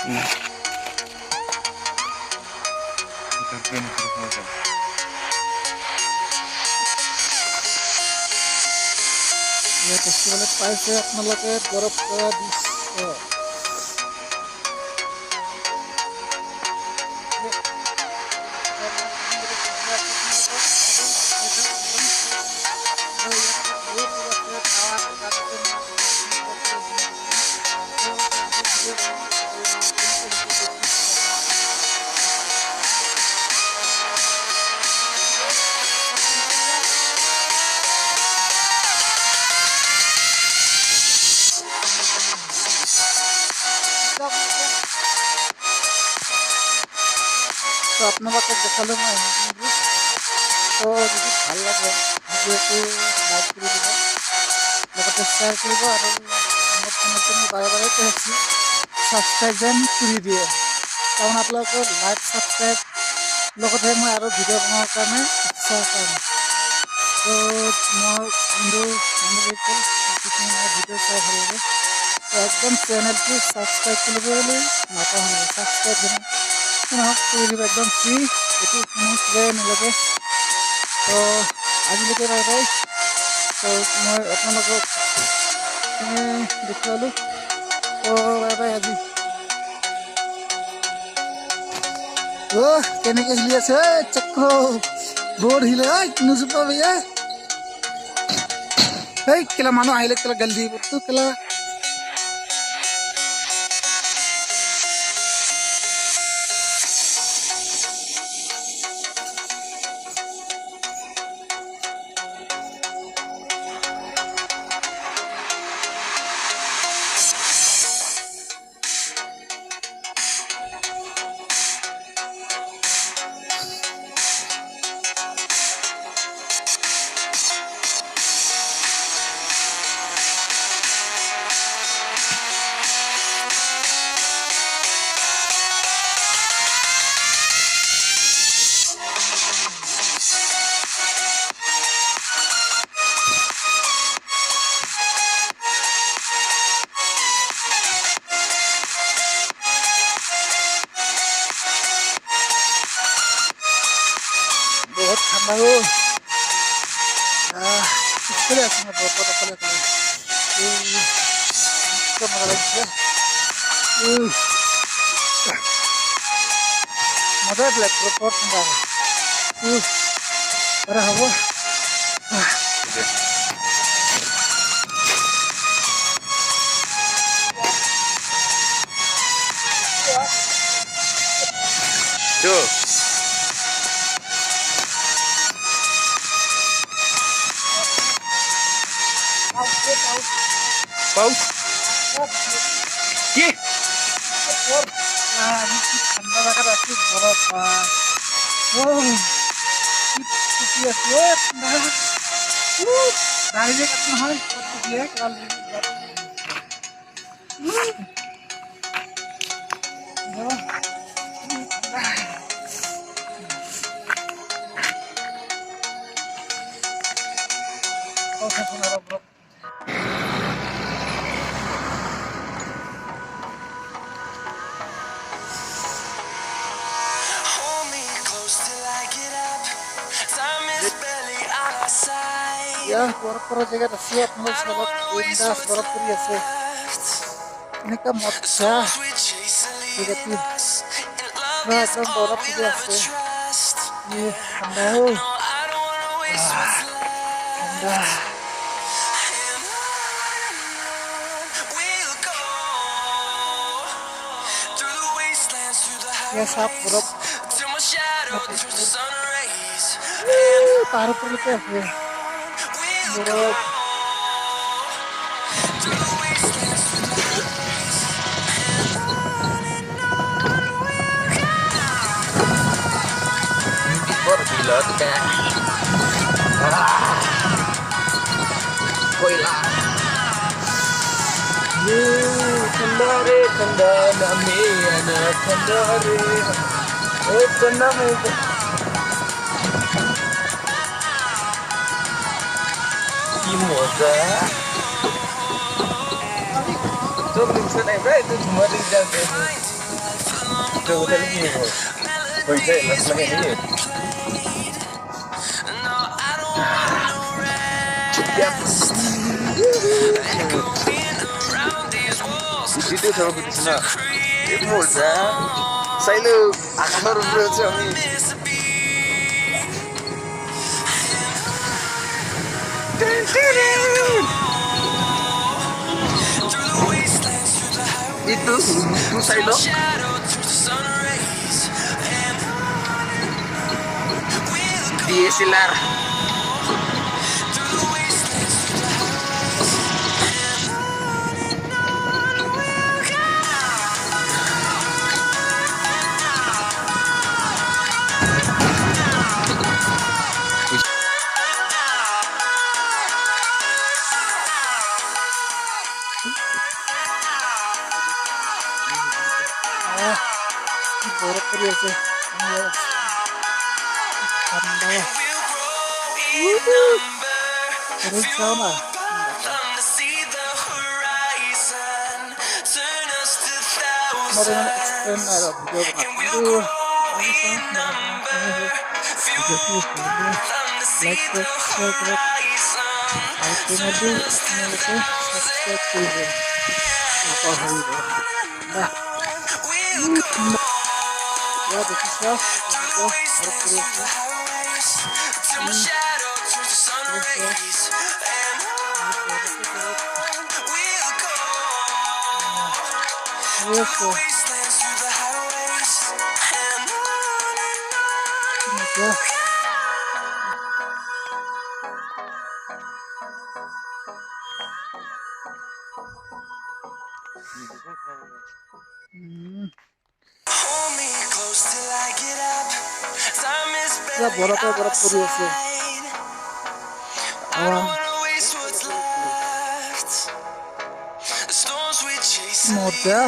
Ya festivalet paise apnaloke gorop kora drisho তো আপনাদেরকে দেখালাম তো যদি ভালো লাগে ভিডিওটি লাইক করে দিব লগতে শেয়ার কৰিব আৰু আমার চ্যানেলটো বাৰে বাৰে কৈছি সাবস্ক্রাইব কৰি দিয়ে কাৰণ আপোনালোকৰ লাইক সাবস্ক্রাইব লগতে মই আৰু ভিডিও বনোৱাৰ কাৰণে ইচ্ছা কৰিম তো মই বন্ধুসকল ভিডিও চাই ভাল লাগে তো একদম চ্যানেলটো সাবস্ক্রাইব কৰিবলৈ নাপাহৰিব সাবস্ক্রাইব एकदम फ्री ये नागे तो आज बाय बाय तो मैं अपना देखा तो बाय बाय आज केने हिली चक्र बोर्ड हिले नुजुपा भैया केला मानु आहिले केला गल्दी तो केला बहुत ठंडा हो इसके लिए बहुत मजा ब्लैक बहुत ठंडा अरे हवा जो paus ye ठंडा लगा रहा बरफ दाहिने कितना है ya por llegar así a los lindas por hacer ini kan mocha negatif nah kan borok dia sih ini anda anda ya sap borok taruh perlu ya borok lớn kìa quay lại Kandare kandana meyana kandare kandame Imoza Tuh lingsan em đấy, tôi cuma di jalan Ito ko talaga mo. Hoy, Jay, last lang yan eh. Yes! Dito sa mga bitis na. Ito sa Silo. Akar bro sa amin. Itu Silo. DSLR. Ah, বরফ পড়ে আছে ঠান্ডা অনেক যাও না আমার মানে explain আর video like share করে আর তোমাদের আপনাদেরকে সাবস্ক্রাইব করবেন আপা হইব বাহ ya deখিছ ya বরফে বরফ পড়ে আছে মজা